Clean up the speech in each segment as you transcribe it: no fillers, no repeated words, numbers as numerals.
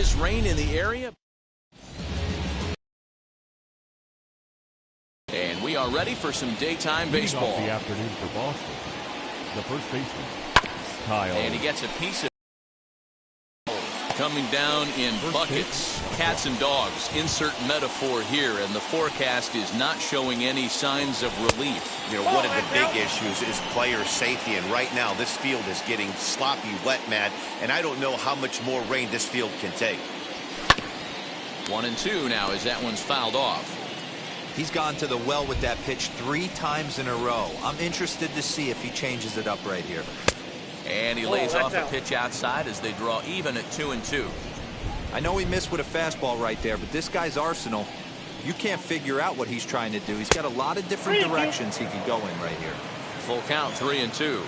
is rain in the area. And we are ready for some daytime baseball. The afternoon for Boston. The first baseman, Kyle. And he gets a piece of coming down in buckets. Cats and dogs, insert metaphor here, and the forecast is not showing any signs of relief. You know, one of the big issues is player safety, and right now this field is getting sloppy, wet, Matt, and I don't know how much more rain this field can take. 1-2 now as that one's fouled off. He's gone to the well with that pitch 3 times in a row. I'm interested to see if he changes it up right here. And he lays off a pitch outside as they draw even at 2-2. I know he missed with a fastball right there, but this guy's arsenal, you can't figure out what he's trying to do. He's got a lot of different directions he could go in right here. Full count, 3-2.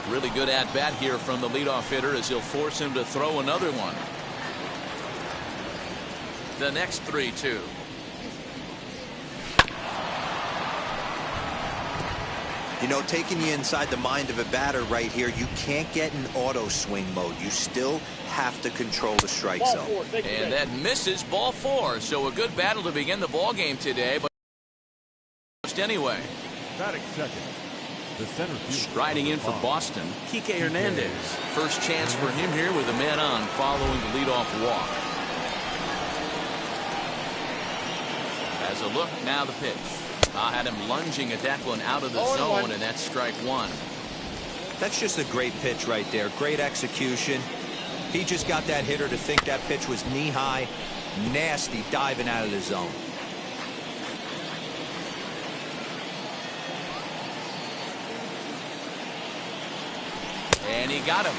Really good at bat here from the leadoff hitter as he'll force him to throw another one. The next 3-2. You know, taking you inside the mind of a batter right here, you can't get in auto swing mode. You still have to control the strike zone. And that misses, ball 4. So a good battle to begin the ball game today, but anyway. Batting second, the center fielder. Striding in for Boston, Kike Hernandez. First chance for him here with a man on following the leadoff walk. As a look, now the pitch. Had him lunging at that one out of the zone, and that's strike 1. That's just a great pitch right there. Great execution. He just got that hitter to think that pitch was knee-high. Nasty diving out of the zone. And he got him.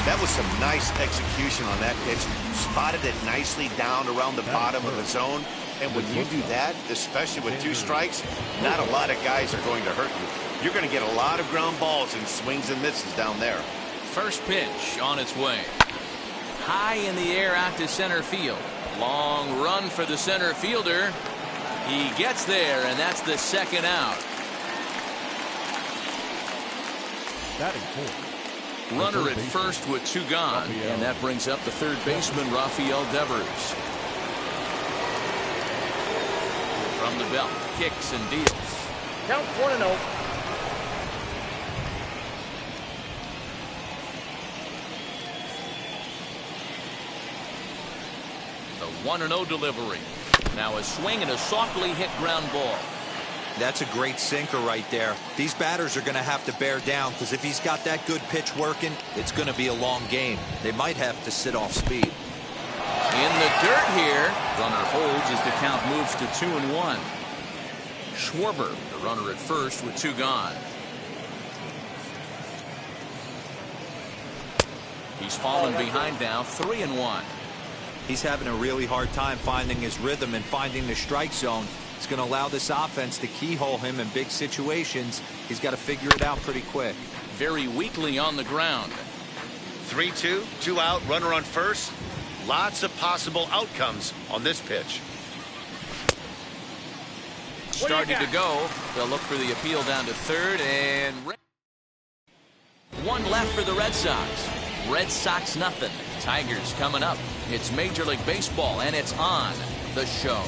That was some nice execution on that pitch. Spotted it nicely down around the bottom of the zone. And when you do that, especially with 2 strikes, not a lot of guys are going to hurt you. You're going to get a lot of ground balls and swings and misses down there. First pitch on its way. High in the air out to center field. Long run for the center fielder. He gets there, and that's the second out. Batting fourth. Runner at first with 2 gone. And that brings up the third baseman, Rafael Devers. From the belt, kicks and deals. Count 1-0. The 1-0 delivery. Now a swing and a softly hit ground ball. That's a great sinker right there. These batters are going to have to bear down, because if he's got that good pitch working, it's going to be a long game. They might have to sit off speed. In the dirt here. Runner holds as the count moves to 2-1. Schwarber, the runner at first with 2 gone. He's fallen behind now, 3-1. He's having a really hard time finding his rhythm and finding the strike zone. It's going to allow this offense to keyhole him in big situations. He's got to figure it out pretty quick. Very weakly on the ground. 3-2, 2 out, runner on first. Lots of possible outcomes on this pitch. Starting to go. They'll look for the appeal down to third, and 1 left for the Red Sox. Red Sox nothing. Tigers coming up. It's Major League Baseball, and it's on the show.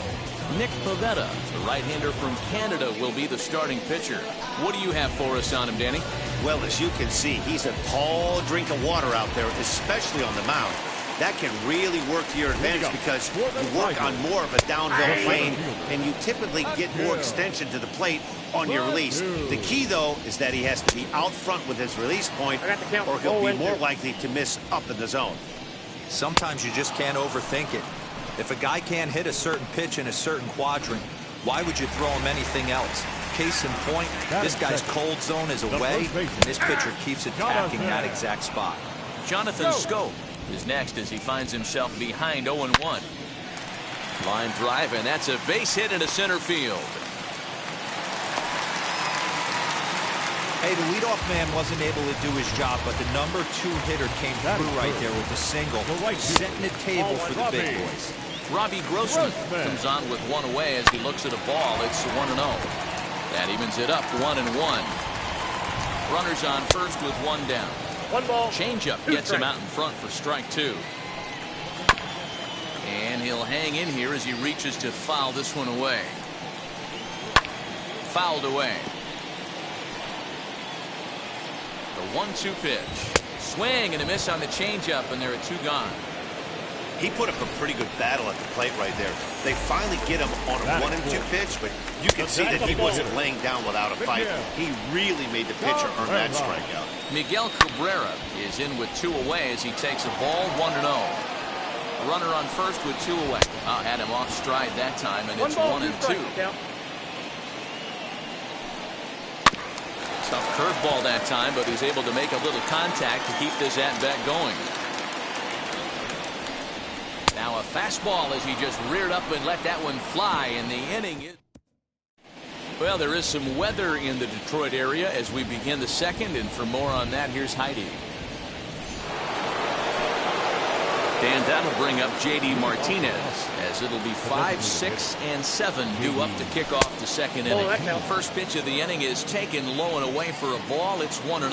Nick Pivetta, the right-hander from Canada, will be the starting pitcher. What do you have for us on him, Danny? Well, as you can see, he's a tall drink of water out there, especially on the mound. That can really work to your advantage because you work on more of a downhill plane, and you typically get more extension to the plate on your release. The key, though, is that he has to be out front with his release point, or he'll be more likely to miss up in the zone. Sometimes you just can't overthink it. If a guy can't hit a certain pitch in a certain quadrant, why would you throw him anything else? Case in point, this guy's cold zone is away, and this pitcher keeps attacking that exact spot. Jonathan Scope is next as he finds himself behind 0-1. Line drive, and that's a base hit into center field. Hey, the leadoff man wasn't able to do his job, but the number 2 hitter came through right there with the single, setting the table for the big boys. Robbie Grossman comes on with 1 away as he looks at a ball. It's 1-0. That evens it up 1-1. Runners on first with one down. One ball. Changeup gets him out in front for strike 2. And he'll hang in here as he reaches to foul this one away. Fouled away. The 1-2 pitch. Swing and a miss on the changeup, and there are 2 gone. He put up a pretty good battle at the plate right there. They finally get him on a 1-2 pitch, but you can see that he wasn't laying down without a fight. He really made the pitcher earn that strikeout. Miguel Cabrera is in with 2 away as he takes a ball 1-0. Runner on first with 2 away. Had him off stride that time, and it's 1-2. Tough curveball that time, but he's able to make a little contact to keep this at-bat going. Now a fastball as he just reared up and let that one fly in the inning. Well, there is some weather in the Detroit area as we begin the second, and for more on that, here's Heidi. And that'll bring up J.D. Martinez as it'll be 5, 6, and 7 due up to kick off the second inning. First pitch of the inning is taken low and away for a ball. It's 1-0.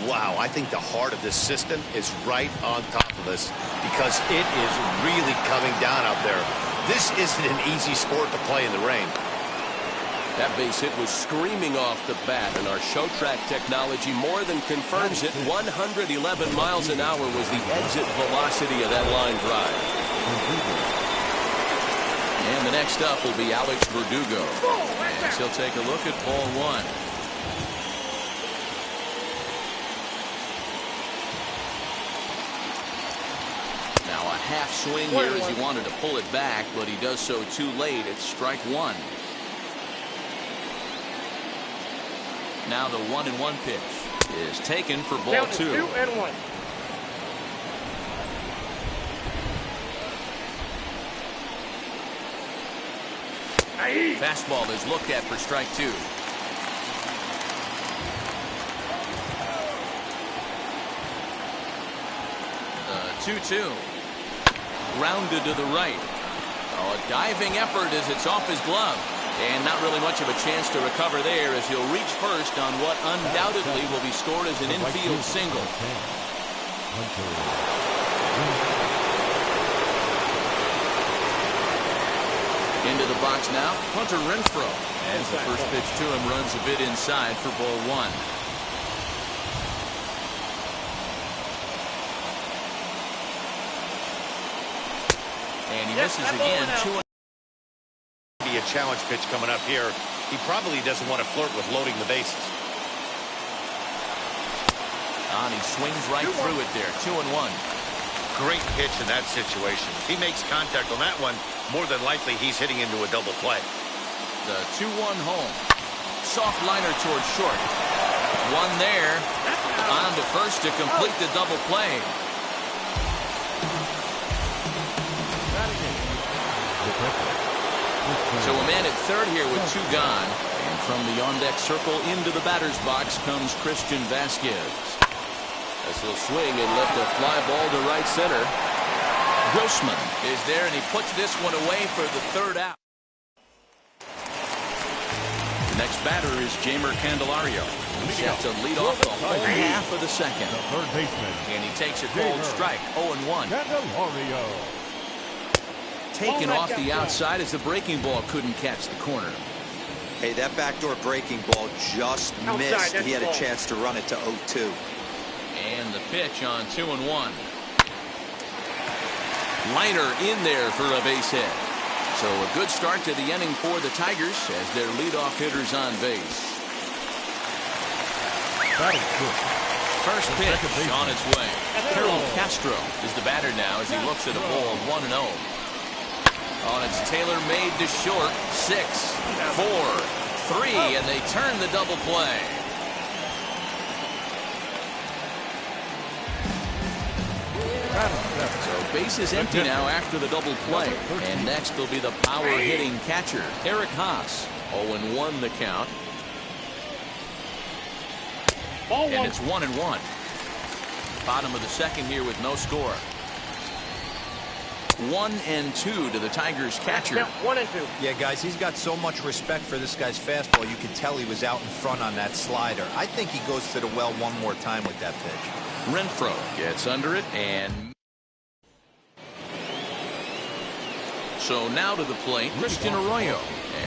Wow, I think the heart of this system is right on top of us because it is really coming down out there. This isn't an easy sport to play in the rain. That base hit was screaming off the bat, and our show track technology more than confirms it. 111 miles an hour was the exit velocity of that line drive. And the next up will be Alex Verdugo. And he'll take a look at ball 1. Now a half swing here as he wanted to pull it back, but he does so too late. It's strike 1. Now the 1-1 pitch is taken for ball 2. 2-1. Fastball is looked at for strike 2. The 2-2. Grounded to the right. A diving effort as it's off his glove. And not really much of a chance to recover there as he'll reach first on what undoubtedly will be scored as an infield single. Into the box now, Hunter Renfroe. As the first pitch to him runs a bit inside for ball 1. And he misses again. A challenge pitch coming up here. He probably doesn't want to flirt with loading the bases. And he swings right through it there. 2-1. Great pitch in that situation. If he makes contact on that one, more than likely he's hitting into a double play. The 2-1 home. Soft liner towards short. One there. On to first to complete the double play. So a man at third here with 2 gone. And from the on-deck circle into the batter's box comes Christian Vasquez. As he'll swing and lift a fly ball to right center. Grossman is there, and he puts this one away for the 3rd out. The next batter is Jeimer Candelario. He's set to lead off the whole half of the second. The third baseman. And he takes a cold strike. 0-1. Candelario. Taken off the outside as the breaking ball couldn't catch the corner. Hey, that backdoor breaking ball just missed. He had a chance to run it to 0-2. And the pitch on 2-1. Liner in there for a base hit. So a good start to the inning for the Tigers as their leadoff hitter's on base. First pitch on its way. Harold Castro is the batter now as he looks at a ball 1-0. On its tailor-made to short. 6, 4, 3, and they turn the double play. So base is empty now after the double play. And next will be the power-hitting catcher, Eric Haas. 0-1 the count. And it's 1-1. Bottom of the second here with no score. 1-2 to the Tigers catcher. 1-2. Yeah, guys, he's got so much respect for this guy's fastball. You could tell he was out in front on that slider. I think he goes to the well one more time with that pitch. Renfroe gets under it, and so now to the plate, Christian Arroyo,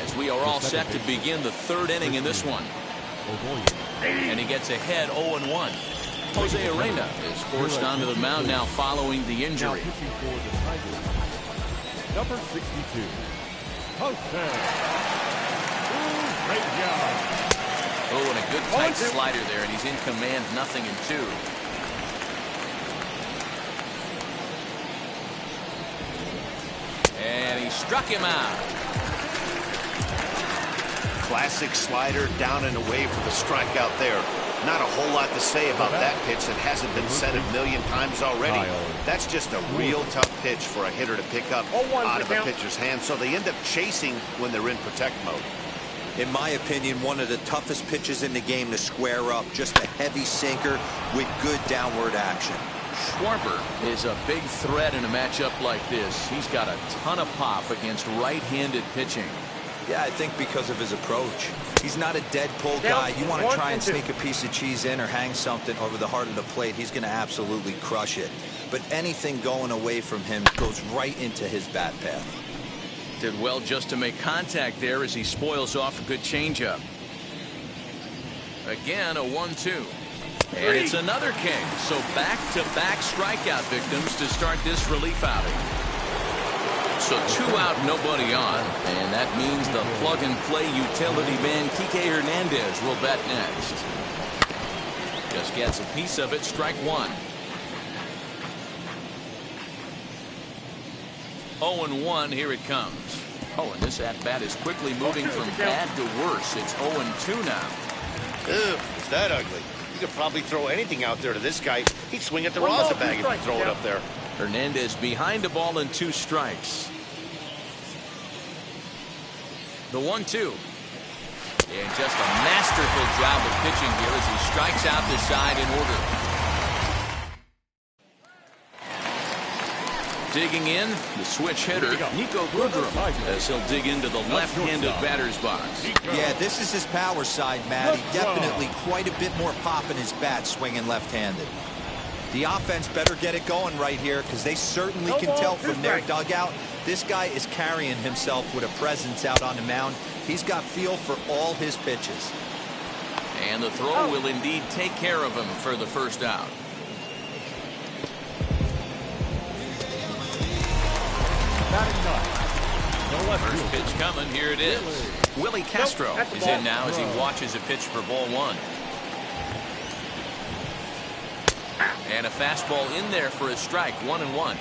as we are all set to begin the third inning in this one. And he gets ahead 0-1. Jose Arena is forced onto the mound now following the injury. Number 62, Jose. Great job. Oh, and a good tight slider there, and he's in command, 0-2. And he struck him out. Classic slider down and away for the strikeout there. Not a whole lot to say about that pitch that hasn't been said a million times already. That's just a real tough pitch for a hitter to pick up out of a pitcher's hand, so they end up chasing when they're in protect mode. In my opinion, one of the toughest pitches in the game to square up. Just a heavy sinker with good downward action. Schwarber is a big threat in a matchup like this. He's got a ton of pop against right-handed pitching. Yeah, I think because of his approach. He's not a dead pull guy. You want to try and sneak a piece of cheese in or hang something over the heart of the plate, he's going to absolutely crush it. But anything going away from him goes right into his bat path. Did well just to make contact there as he spoils off a good changeup. Again, a 1-2. And it's another king. So back-to-back strikeout victims to start this relief outing. So 2 out, nobody on, and that means the plug-and-play utility man Kike Hernandez will bat next. Just gets a piece of it, strike 1. 0-1, here it comes. Oh, and this at-bat is quickly moving from bad to worse. It's 0-2 now. Ew, it's that ugly. You could probably throw anything out there to this guy. He'd swing at the rosin bag if you throw it up there. Hernandez behind the ball and 2 strikes. The 1-2. And just a masterful job of pitching here as he strikes out the side in order. Digging in, the switch hitter, Nico Goodrum, as he'll dig into the left-handed batter's box. Yeah, this is his power side, Matty. Definitely quite a bit more pop in his bat swinging left-handed. The offense better get it going right here because they certainly can tell from their dugout this guy is carrying himself with a presence out on the mound. He's got feel for all his pitches. And the throw will indeed take care of him for the first out. First pitch coming. Here it is. Willie Castro is in now as he watches a pitch for ball 1. And a fastball in there for a strike. 1-1.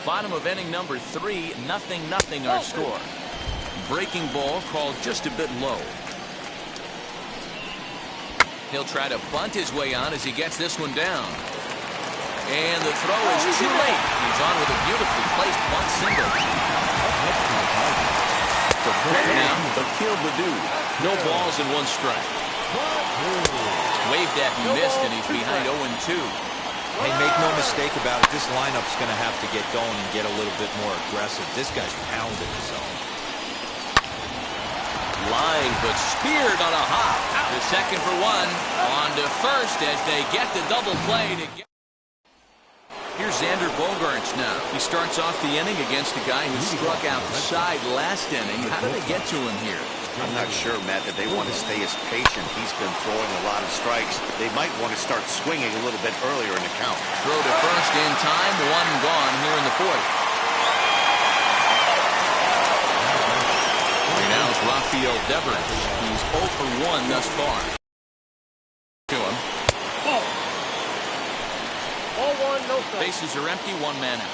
Bottom of inning number 3. 0-0 our score. Breaking ball called just a bit low. He'll try to bunt his way on as he gets this one down. And the throw is too late. He's on with a beautifully placed bunt single. For play now, Akil Baddoo. No balls and 1 strike. Waved at and missed, and he's behind 0-2. Hey, make no mistake about it. This lineup's going to have to get going and get a little bit more aggressive. This guy's pounding his zone. Line, but speared on a hop. The second for 1. On to first as they get the double play to get. Here's Xander Bogaerts now. He starts off the inning against a guy who struck out the side last inning. How do they get to him here? I'm not sure, Matt, that they want to stay as patient. He's been throwing a lot of strikes. They might want to start swinging a little bit earlier in the count. Throw to first in time. 1 gone here in the 4th. Here now is Rafael Devers. He's 0 for 1 thus far. To him. Ball 1, no strike. Bases are empty. 1 man out.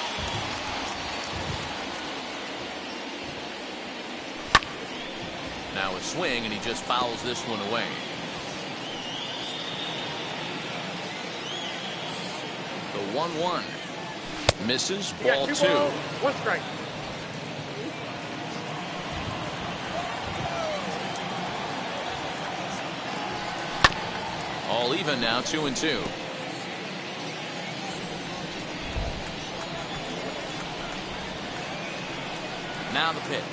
Now a swing, and he just fouls this one away. The 1-1. Misses. Ball 2. 1 strike. All even now, 2-2. Now the pitch.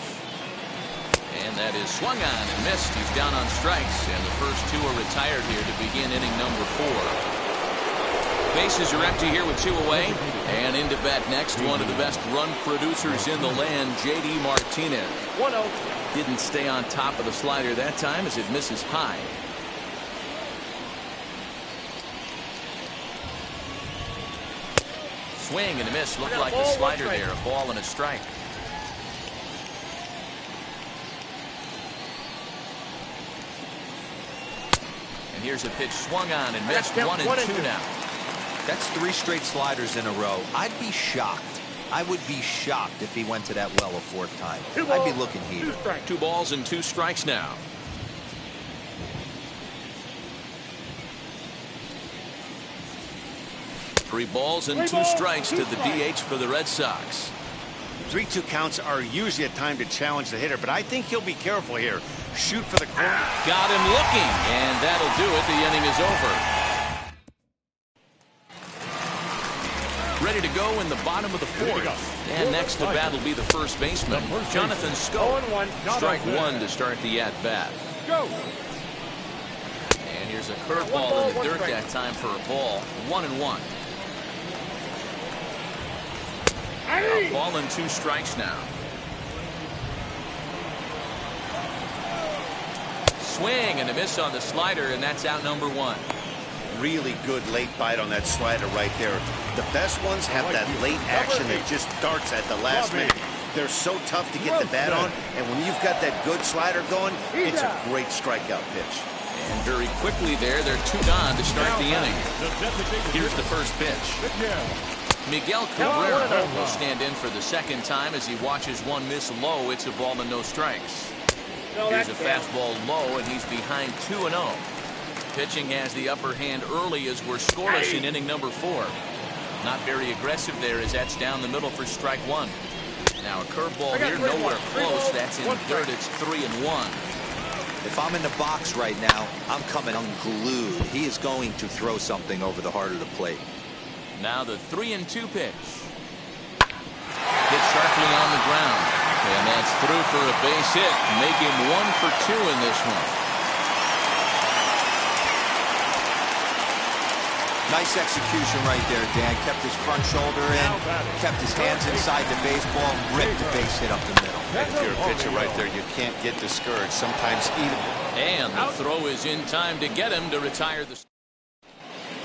And that is swung on and missed. He's down on strikes, and the first two are retired here to begin inning number 4. Bases are empty here with 2 away. And into bat next, one of the best run producers in the land, J.D. Martinez. 1-0. Didn't stay on top of the slider that time as it misses high. Swing and a miss. Looked like the slider there. A ball and a strike. And here's a pitch swung on and missed. 1-2 now. That's 3 straight sliders in a row. I'd be shocked. I would be shocked if he went to that well a 4th time. I'd be looking heated. 2 balls and 2 strikes now. Three balls and 2 strikes to the DH for the Red Sox. 3-2 counts are usually a time to challenge the hitter, but I think he'll be careful here. Shoot for the corner. Got him looking, and that'll do it. The inning is over. Ready to go in the bottom of the 4th. And next to bat will be the first baseman, Jonathan Scope. Strike 1 to start the at-bat. Go. And here's a curveball in the dirt that time for a ball. 1-1. A ball and 2 strikes now. Swing and a miss on the slider, and that's out number 1. Really good late bite on that slider right there. The best ones have that late action that just darts at the last minute. They're so tough to get the bat on, and when you've got that good slider going, it's a great strikeout pitch. And very quickly there, they're 2 gone to start the inning. Here's the first pitch. Miguel Cabrera will stand in for the 2nd time as he watches one miss low. It's a ball and no strikes. Here's a fastball low, and he's behind 2-0. Pitching has the upper hand early as we're scoreless in inning number 4. Not very aggressive there as that's down the middle for strike 1. Now a curveball here, nowhere close. That's in dirt. It's 3-1. If I'm in the box right now, I'm coming unglued. He is going to throw something over the heart of the plate. Now the 3-2 pitch. Hit sharply on the ground. And that's through for a base hit. Make him 1 for 2 in this one. Nice execution right there, Dan. Kept his front shoulder in, kept his hands inside the baseball, and ripped the base hit up the middle. If you're a pitcher right there, you can't get discouraged. Sometimes even. And the throw is in time to get him to retire the.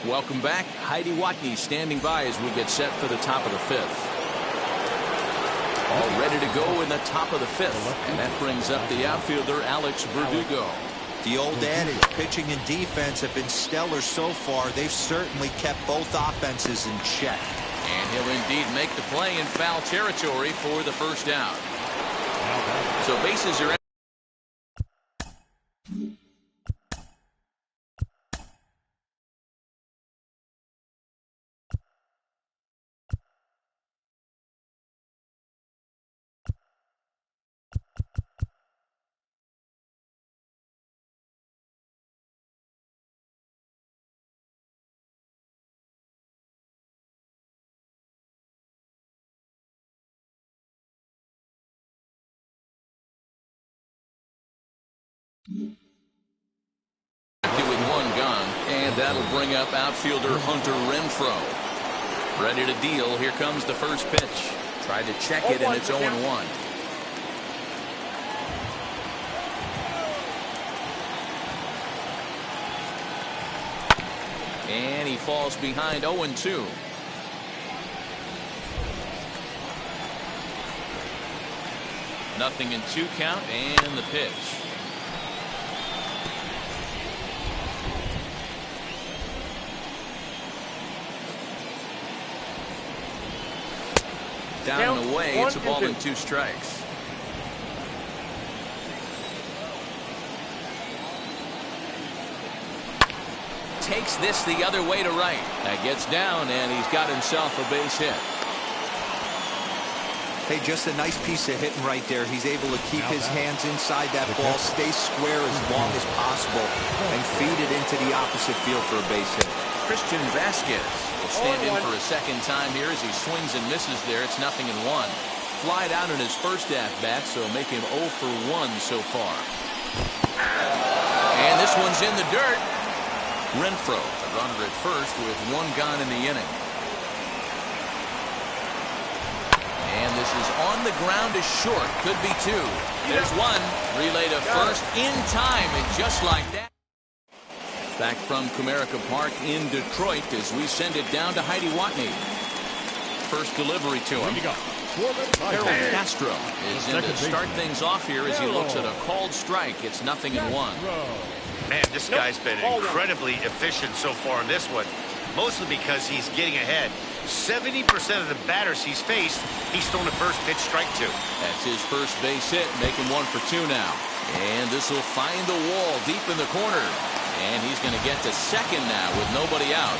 Welcome back. Heidi Watney standing by as we get set for the top of the 5th. All ready to go in the top of the 5th. And that brings up the outfielder, Alex Verdugo. The old adage, pitching and defense have been stellar so far. They've certainly kept both offenses in check. And he'll indeed make the play in foul territory for the first out. So bases are. With 1 gone, and that'll bring up outfielder Hunter Renfroe. Ready to deal. Here comes the first pitch. Tried to check it, and it's 0-1. And he falls behind 0-2. Nothing in 2 count, and the pitch. Down and away, it's a ball and 2 strikes. Takes this the other way to right. That gets down, and he's got himself a base hit. Hey, just a nice piece of hitting right there. He's able to keep his hands inside that ball, stay square as long as possible, and feed it into the opposite field for a base hit. Christian Vasquez will stand in for a 2nd time here as he swings and misses there. It's 0-1. flied out in his first at-bat, so make him 0 for 1 so far. And this one's in the dirt. Renfroe, the runner at first with 1 gone in the inning. And this is on the ground is short. Could be 2. There's 1. Relay to first in time, and just like that. Back from Comerica Park in Detroit as we send it down to Heidi Watney. First delivery to him. Harold Castro is in to start things off here as he looks at a called strike. It's 0-1. Man, this guy's been incredibly efficient so far in this one, mostly because he's getting ahead. 70% of the batters he's faced, he's thrown the first pitch strike to. That's his first base hit, making 1 for 2 now. And this will find the wall deep in the corner. And he's going to get to second now with nobody out.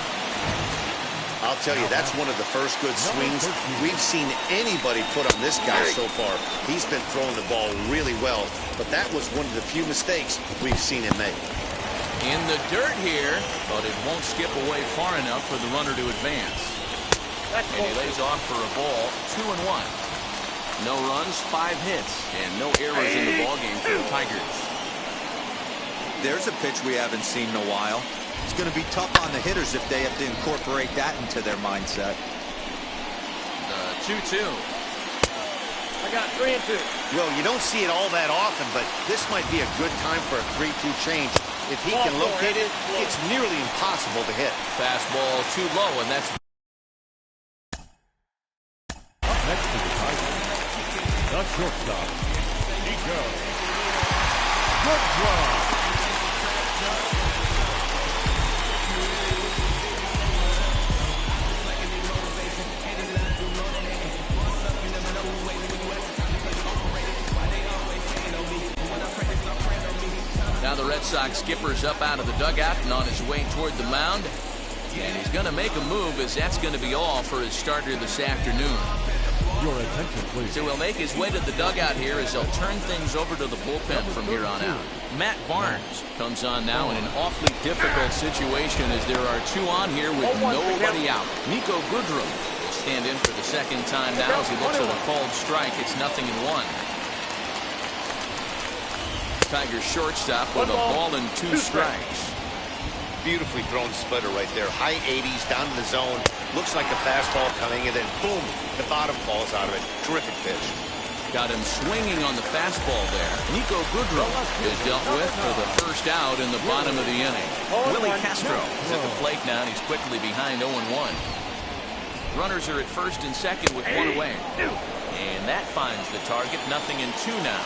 I'll tell you, that's one of the first good swings we've seen anybody put on this guy so far. He's been throwing the ball really well, but that was one of the few mistakes we've seen him make. In the dirt here, but it won't skip away far enough for the runner to advance. And he lays off for a ball, 2-1. No runs, 5 hits, and no errors in the ballgame for the Tigers. There's a pitch we haven't seen in a while. It's going to be tough on the hitters if they have to incorporate that into their mindset. The 2-2. I got 3-2. Well, you don't see it all that often, but this might be a good time for a 3-2 change. If he can locate it, it's nearly impossible to hit. Fastball too low, and that's... Up next to the Tigers, the shortstop, Nico. Good job. Now the Red Sox skipper's up out of the dugout and on his way toward the mound. And he's going to make a move, as that's going to be all for his starter this afternoon. Your attention, please. So he'll make his way to the dugout here as they'll turn things over to the bullpen from here on out. Matt Barnes comes on now in an awfully difficult situation as there are 2 on here with nobody out. Nico Goodrum will stand in for the second time now as he looks at a called strike. It's 0-1. Tigers shortstop with a ball and 2 strikes. Beautifully thrown splitter right there. High 80s down in the zone. Looks like a fastball coming, and then boom, the bottom falls out of it. Terrific pitch. Got him swinging on the fastball there. Nico Goodrum is dealt with for the first out in the bottom of the inning. Willie Castro is at the plate now, and he's quickly behind 0-1. Runners are at first and second with 1 away. And that finds the target. 0-2 now.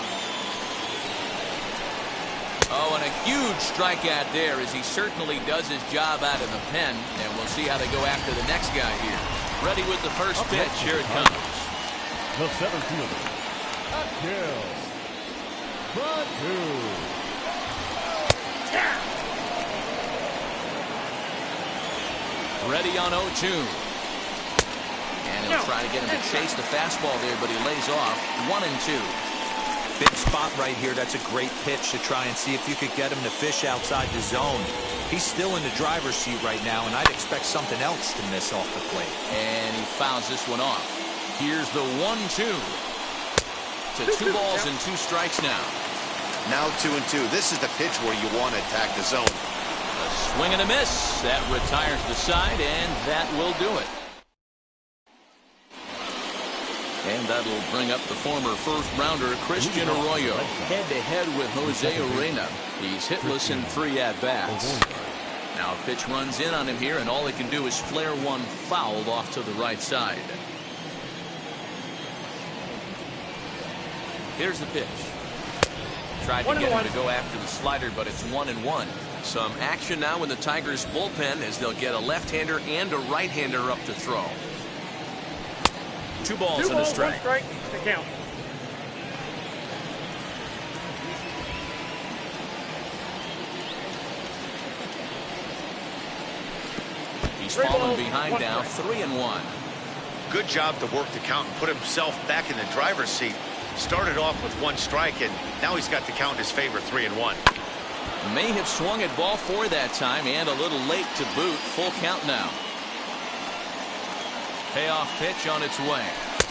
Oh, and a huge strikeout there as he certainly does his job out of the pen. And we'll see how they go after the next guy here. Ready with the first pitch. Here it comes. The center fielder. Kill. Front 2. Ready on 0-2. And he'll try to get him to chase the fastball there, but he lays off. 1-2. Big spot right here. That's a great pitch to try and see if you could get him to fish outside the zone. He's still in the driver's seat right now, and I'd expect something else to miss off the plate. And he fouls this one off. Here's the 1-2. To 2 balls and 2 strikes now. Now 2-2. This is the pitch where you want to attack the zone. A swing and a miss. That retires the side, and that will do it. And that'll bring up the former first-rounder Christian Arroyo head-to-head with Jose Urena. He's hitless in 3 at-bats. Now a pitch runs in on him here, and all he can do is flare one foul off to the right side. Here's the pitch. Tried to get him to go after the slider, but it's 1-1. Some action now in the Tigers bullpen as they'll get a left-hander and a right-hander up to throw. 2 balls and a strike. 1 strike to count. He's fallen behind now, 3-1. Good job to work the count and put himself back in the driver's seat. Started off with 1 strike, and now he's got the count in his favor, 3-1. May have swung at ball 4 that time, and a little late to boot. Full count now. Payoff pitch on its way.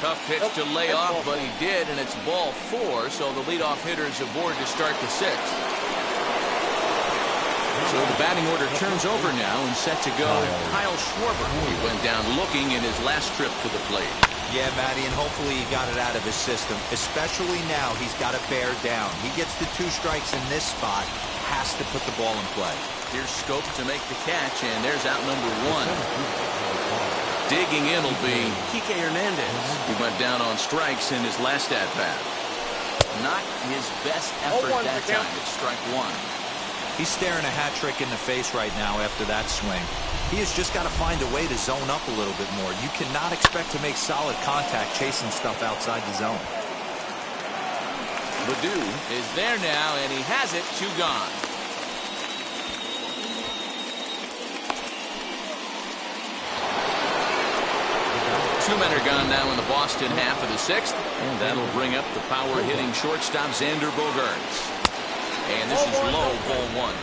Tough pitch to lay off, but he did, and it's ball 4, so the leadoff hitter is aboard to start the 6th. So the batting order turns over now and set to go Kyle Schwarber. He went down looking in his last trip to the plate. Yeah, Matty, and hopefully he got it out of his system. Especially now, he's got to bear down. He gets the 2 strikes in this spot, has to put the ball in play. Here's Scope to make the catch, and there's out number 1. Digging in will be Kike Hernandez. He went down on strikes in his last at-bat. Not his best effort that time. It's strike 1. He's staring a hat trick in the face right now after that swing. He has just got to find a way to zone up a little bit more. You cannot expect to make solid contact chasing stuff outside the zone. Baddoo is there now, and he has it. 2 gone. Two men are gone now in the Boston half of the 6th, and that'll bring up the power-hitting shortstop Xander Bogaerts. And this is low, ball 1.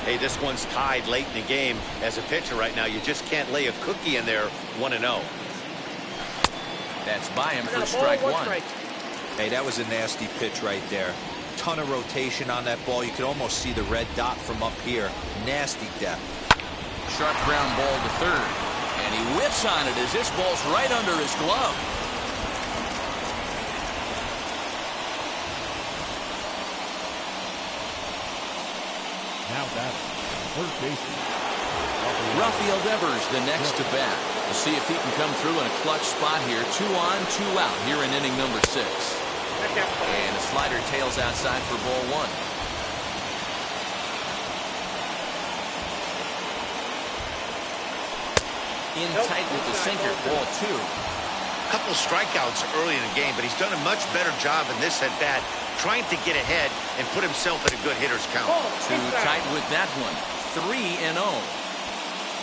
Hey, this one's tied late in the game. As a pitcher right now, you just can't lay a cookie in there 1-0. That's by him for strike 1. Hey, that was a nasty pitch right there. Ton of rotation on that ball. You could almost see the red dot from up here. Nasty depth. Sharp ground ball to third. And he whips on it as this ball's right under his glove. Now batting, first baseman. Rafael Devers the next to bat. We'll see if he can come through in a clutch spot here. 2 on, 2 out here in inning number 6. And a slider tails outside for ball 1. In tight with the sinker, ball 2. Couple strikeouts early in the game, but he's done a much better job in this at bat, trying to get ahead and put himself in a good hitter's count. Too tight with that one. 3-0.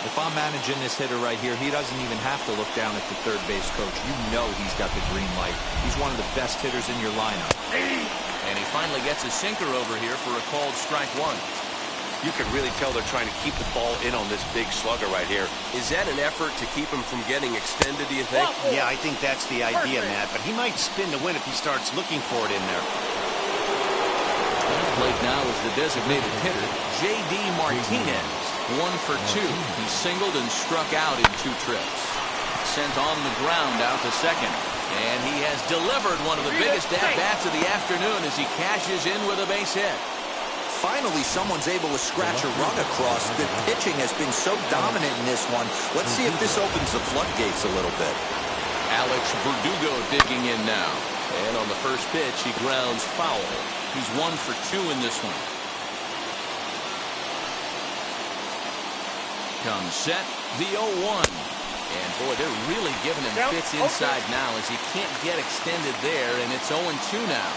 If I'm managing this hitter right here, he doesn't even have to look down at the third base coach. You know he's got the green light. He's one of the best hitters in your lineup. And he finally gets a sinker over here for a called strike 1. You can really tell they're trying to keep the ball in on this big slugger right here. Is that an effort to keep him from getting extended, do you think? Yeah, I think that's the idea, Matt, but he might spin to win if he starts looking for it in there. Plate now is the designated hitter, J.D. Martinez. 1 for 2. He singled and struck out in 2 trips. Sent on the ground out to second. And he has delivered one of the biggest at-bats of the afternoon as he cashes in with a base hit. Finally, someone's able to scratch a run across. The pitching has been so dominant in this one. Let's see if this opens the floodgates a little bit. Alex Verdugo digging in now. And on the first pitch, he grounds foul. He's 1 for 2 in this one. Comes set, the 0-1. And boy, they're really giving him fits inside now as he can't get extended there, and it's 0-2 now.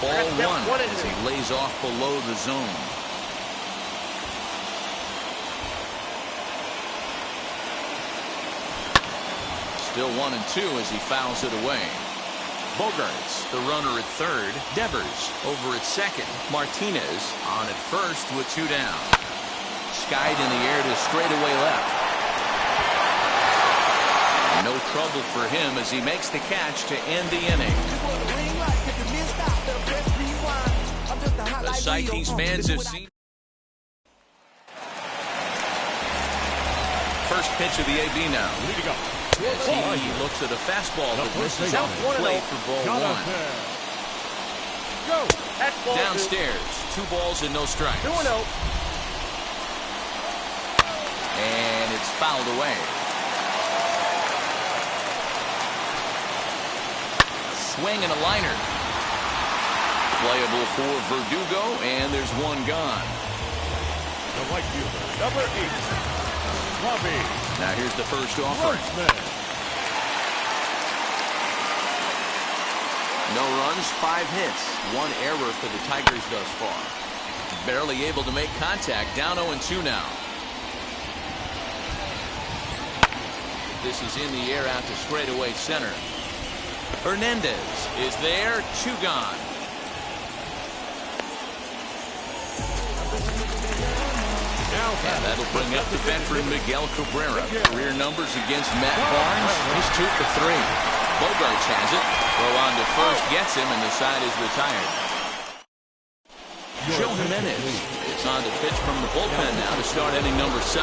Ball 1 as he lays off below the zone. Still 1-2 as he fouls it away. Bogaerts, the runner at third. Devers over at second. Martinez on at first with 2 down. Skied in the air to straightaway left. No trouble for him as he makes the catch to end the inning. The sight these fans have seen. First pitch of the AB now. He looks at a fastball that misses off the plate for ball 1. Downstairs, 2 balls and no strikes. 2-0. And it's fouled away. Swing and a liner. Playable for Verdugo, and there's 1 gone. The right fielder, number 8, Robbie. Now here's the first offering. No runs, 5 hits, 1 error for the Tigers thus far. Barely able to make contact, down 0-2 now. This is in the air out to straightaway center. Hernandez is there, 2 gone. Now And that'll bring up the veteran Miguel Cabrera. Career numbers against Matt Barnes. He's 2 for 3. Bogarts has it. Throw on to first, gets him, and the side is retired. Joe Jimenez is on to pitch from the bullpen now to start inning number 7.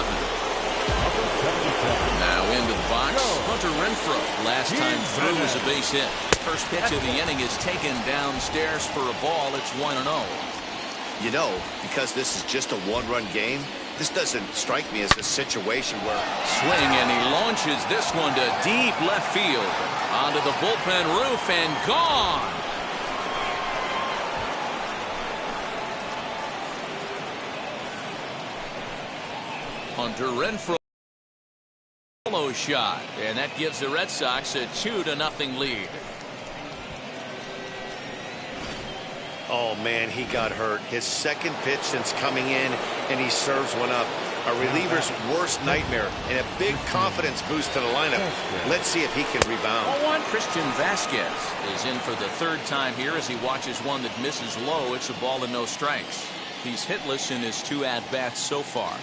Now into the box, Hunter Renfroe. Last time through was a base hit. First pitch of the inning is taken downstairs for a ball. It's 1-0. You know, because this is just a one-run game, this doesn't strike me as a situation where... Swing, and he launches this one to deep left field. Onto the bullpen roof and gone. Hunter Renfroe solo shot, and that gives the Red Sox a 2-0 lead. Oh, man, he got hurt. His second pitch since coming in, and he serves one up. A reliever's worst nightmare, and a big confidence boost to the lineup. Let's see if he can rebound. Christian Vasquez is in for the 3rd time here as he watches one that misses low. It's a ball and no strikes. He's hitless in his 2 at-bats so far.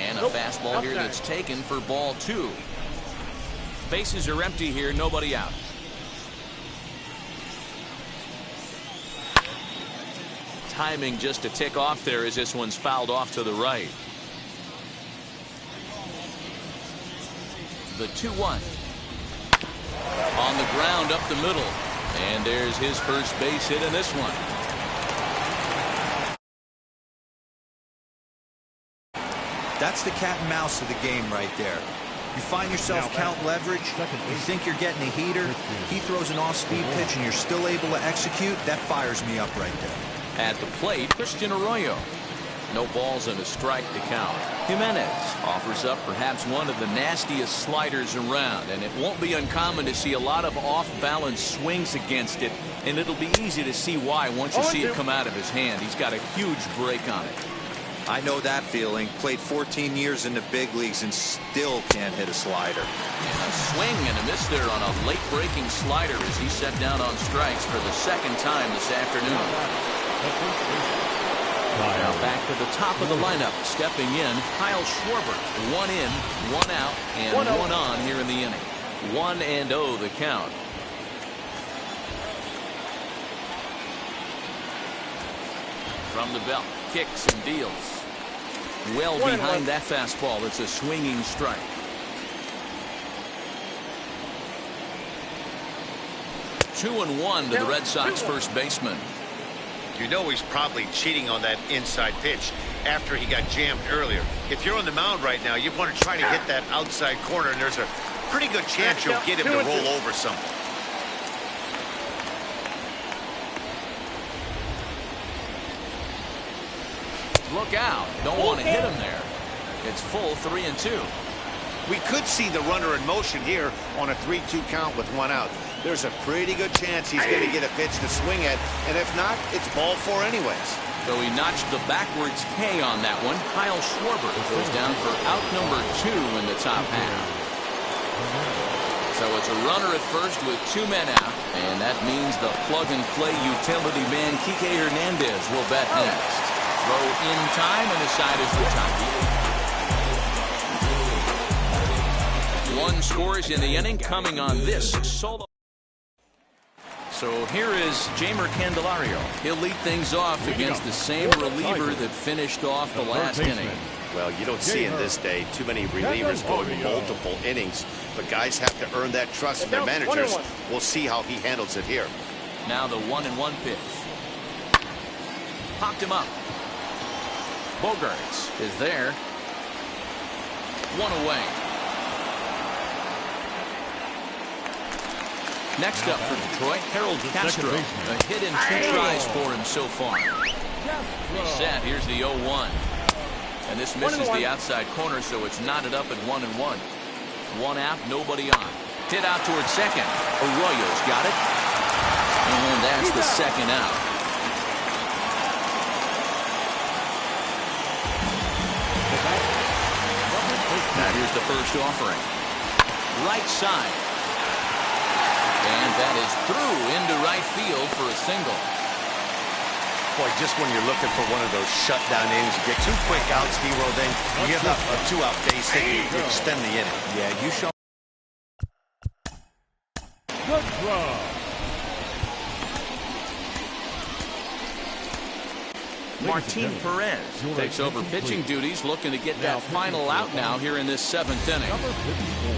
And a fastball here that's taken for ball 2. Bases are empty here, nobody out. Timing just to tick off there as this one's fouled off to the right. The 2-1. On the ground up the middle. And there's his first base hit in this one. That's the cat and mouse of the game right there. You find yourself count leverage, you think you're getting a heater, he throws an off-speed pitch and you're still able to execute. That fires me up right there. At the plate, Christian Arroyo. No balls and a strike to count. Jimenez offers up perhaps one of the nastiest sliders around, and it won't be uncommon to see a lot of off-balance swings against it, and it'll be easy to see why once you see it come out of his hand. He's got a huge break on it. I know that feeling. Played 14 years in the big leagues and still can't hit a slider. And a swing and a miss there on a late-breaking slider as he set down on strikes for the 2nd time this afternoon. Now back to the top of the lineup. Stepping in, Kyle Schwarber. 1 in, 1 out, and 1 on here in the inning. 1-0 the count. From the belt, kicks and deals. Well behind that fastball. It's a swinging strike. Two and one to the Red Sox first baseman. You know he's probably cheating on that inside pitch after he got jammed earlier. If you're on the mound right now, you want to try to hit that outside corner, and there's a pretty good chance you'll get him to roll over something. Look out. Don't want to hit him there. It's full 3-2. We could see the runner in motion here on a 3-2 count with 1 out. There's a pretty good chance he's going to get a pitch to swing at, and if not, it's ball 4 anyways. So he notched the backwards K on that one. Kyle Schwarber goes down for out number 2 in the top half. So it's a runner at first with 2 men out, and that means the plug-and-play utility man Kike Hernandez will bat next. Throw in time, and the side is retired. 1 scores in the inning coming on this solo. So here is Jeimer Candelario. He'll lead things off against the same reliever that finished off the last inning. Well, you don't see in this day too many relievers going multiple innings, but guys have to earn that trust from their managers. We'll see how he handles it here. Now the 1-1 pitch. Popped him up. Bogarts is there. 1 away. Next up for Detroit, Harold Castro. A hit in 2 tries for him so far. He's set. Here's the 0-1. And this misses the outside corner, so it's knotted up at 1-1. 1 out, nobody on. Hit out towards second. Arroyo's got it. And that's the 2nd out. Now here's the first offering. Right side. And that is through into right field for a single. Boy, just when you're looking for one of those shutdown innings, you get 2 quick outs, hero, then you get a 2-out base hit, you extend the inning. Yeah, you show. Good throw. Martin Perez takes over pitching duties, looking to get that final out now here in this 7th inning. Number 54.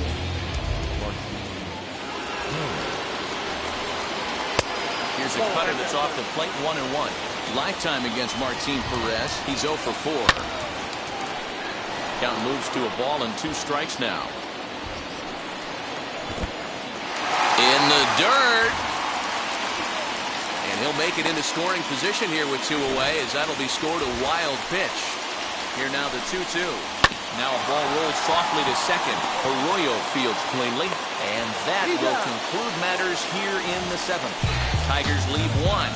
Here's a cutter that's off the plate, 1-1. Lifetime against Martin Perez. He's 0 for 4. Count moves to a ball and 2 strikes now. In the dirt. And he'll make it into scoring position here with 2 away, as that'll be scored a wild pitch. Here now the 2-2. Now a ball rolls softly to second. Arroyo fields cleanly. And that will conclude matters here in the 7th. Tigers leave 1.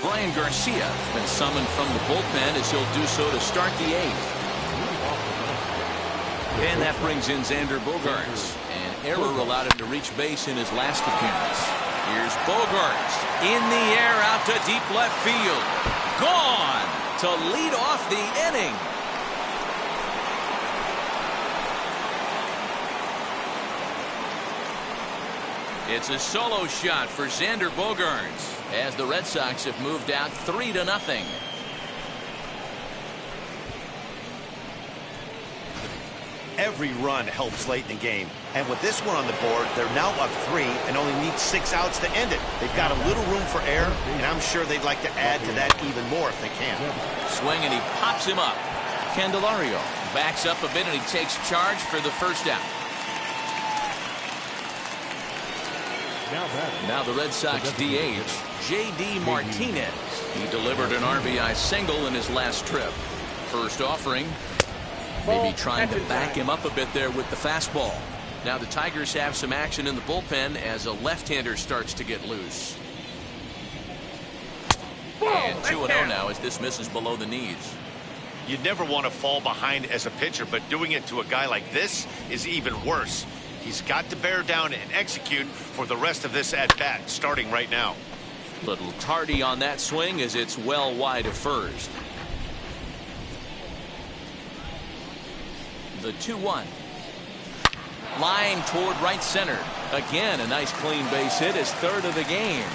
Brian Garcia has been summoned from the bullpen, as he'll do so to start the 8th. And that brings in Xander Bogaerts. An error allowed him to reach base in his last appearance. Here's Bogaerts in the air out to deep left field. Gone to lead off the inning. It's a solo shot for Xander Bogaerts, as the Red Sox have moved out 3-0. Every run helps late in the game. And with this one on the board, they're now up 3 and only need 6 outs to end it. They've got a little room for error, and I'm sure they'd like to add to that even more if they can. Swing, and he pops him up. Candelario backs up a bit, and he takes charge for the first out. Now the Red Sox DH, J.D. Martinez. He delivered an RBI single in his last trip. First offering. Maybe trying to back him up a bit there with the fastball. Now the Tigers have some action in the bullpen as a left-hander starts to get loose. And 2-0 now as this misses below the knees. You'd never want to fall behind as a pitcher, but doing it to a guy like this is even worse. He's got to bear down and execute for the rest of this at-bat, starting right now. Little tardy on that swing as it's well wide of first. The 2-1. Line toward right center. Again, a nice clean base hit, his 3rd of the game.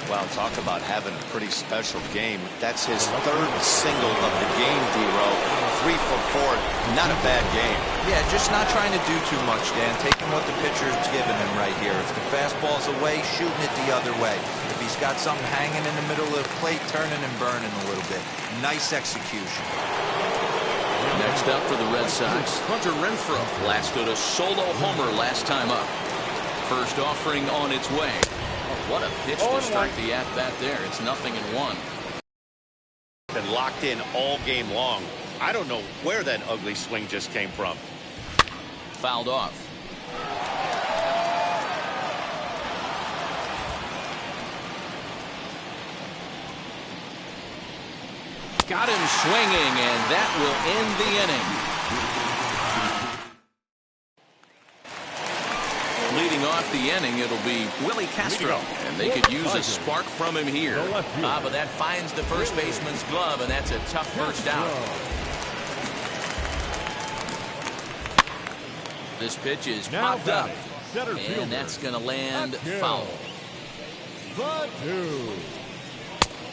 Well, talk about having a pretty special game. That's his 3rd single of the game, D-Row. 3 for 4. Not a bad game. Yeah, just not trying to do too much, Dan. Taking what the pitcher's giving him right here. If the fastball's away, shooting it the other way. If he's got something hanging in the middle of the plate, turning and burning a little bit. Nice execution. Next up for the Red Sox, Hunter Renfroe blasted a solo homer last time up. First offering on its way. What a pitch to start the at-bat there. It's 0-1. Been locked in all game long. I don't know where that ugly swing just came from. Fouled off. Got him swinging, and that will end the inning. Leading off the inning, it'll be Willie Castro, and they could use a spark from him here. But that finds the first baseman's glove, and that's a tough first out. This pitch is popped up, and that's going to land foul.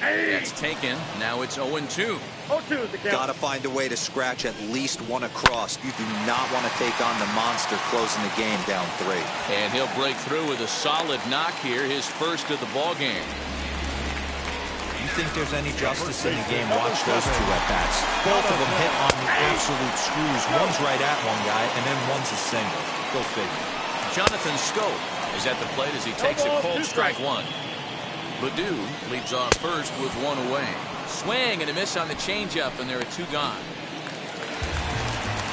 That's taken. Now it's 0-2. 0-2 the count. Got to find a way to scratch at least one across. You do not want to take on the monster closing the game down 3. And he'll break through with a solid knock here, his first of the ball game. You think there's any justice in the game? Watch those 2 at-bats. Both of them hit on the absolute screws. One's right at one guy, and then one's a single. Go figure. Jonathan Scope is at the plate as he takes a cold strike 1. Baddoo leads off first with 1 away. Swing and a miss on the changeup, and there are 2 gone.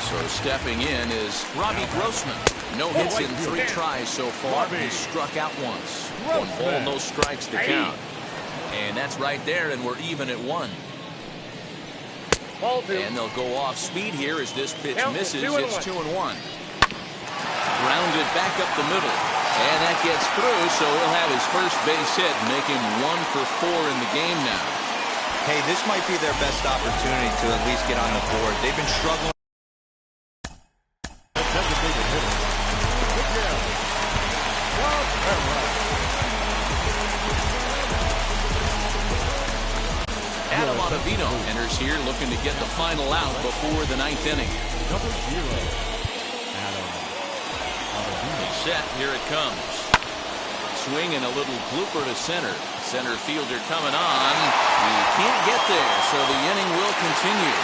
So stepping in is Robbie Grossman. No hits in 3 tries so far. He struck out once. 1 ball, no strikes to count. And that's right there, and we're even at 1. And they'll go off speed here as this pitch misses. It's 2-1. Grounded back up the middle. And that gets through, so he'll have his first base hit, make him 1 for 4 in the game now. Hey, this might be their best opportunity to at least get on the board. They've been struggling. Adam Ottavino enters here looking to get the final out before the 9th inning. Number 0, Adam Ottavino. Set, here it comes. Swing and a little blooper to center. Center fielder coming on. He can't get there, so the inning will continue.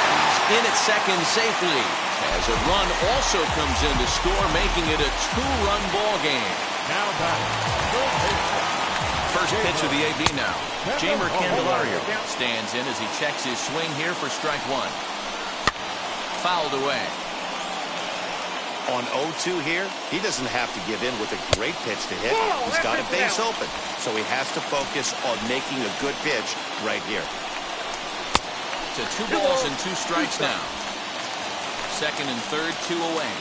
He's in at second safely, as a run also comes in to score, making it a 2-run ball game. Now back. First pitch of the AB now. Jamer Candelario stands in as he checks his swing here for strike 1. Fouled away. On 0-2 here, he doesn't have to give in with a great pitch to hit. He's got a base open, so he has to focus on making a good pitch right here. To 2 balls and 2 strikes now. Second and third, 2 away.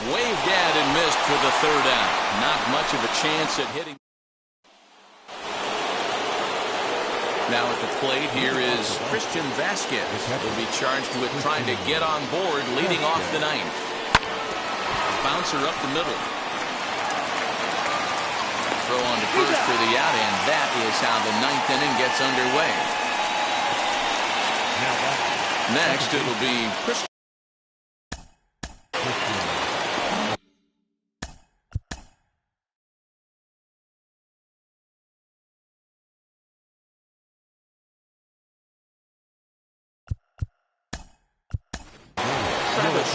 Waved at and missed for the 3rd out. Not much of a chance at hitting. Now at the plate, here is Christian Vasquez. Will be charged with trying to get on board, leading off the 9th. Bouncer up the middle. Throw on to first for the out, and that is how the 9th inning gets underway. Next, it'll be Christian.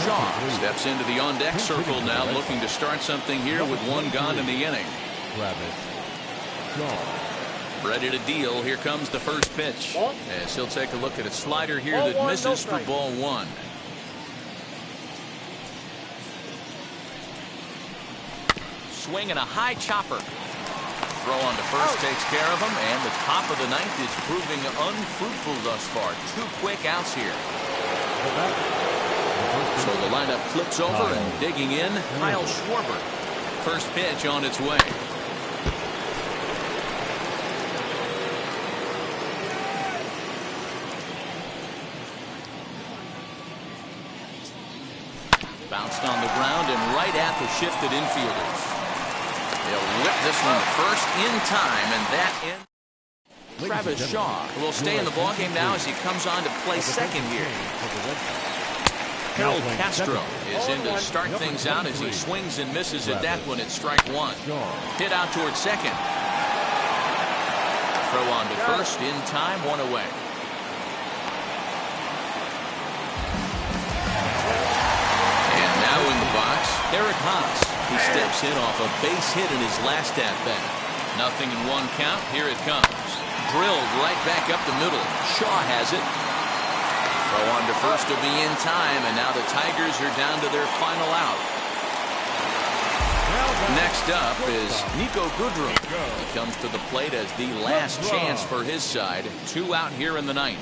Shaw steps into the on-deck circle now, looking to start something here with 1 gone in the inning. Ready to deal. Here comes the first pitch. As he'll take a look at a slider here that misses for ball 1. Swing and a high chopper. Throw on to first takes care of him, and the top of the 9th is proving unfruitful thus far. 2 quick outs here. So the lineup flips over, and digging in, Kyle Schwarber. First pitch on its way. Bounced on the ground and right at the shifted infielders. They'll whip this one first in time, and that ends. Travis Shaw will stay in the ballgame now as he comes on to play second here. Harold Castro is in to start things out as he swings and misses at that one at strike 1. Hit out towards second. Throw on to first in time, 1 away. And now in the box, Eric Haas. He steps in off a base hit in his last at-bat. 0-1 count. Here it comes. Drilled right back up the middle. Shaw has it. Throw on to first to be in time, and now the Tigers are down to their final out. Next up is Nico Goodrum. He comes to the plate as the last chance for his side. 2 out here in the 9th.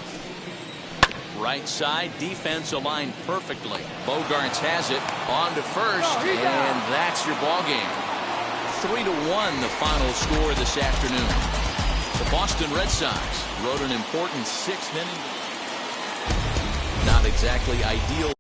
Right side, defense aligned perfectly. Bogarts has it on to first, and that's your ball game. 3-1 the final score this afternoon. The Boston Red Sox rode an important 6th inning. Not exactly ideal.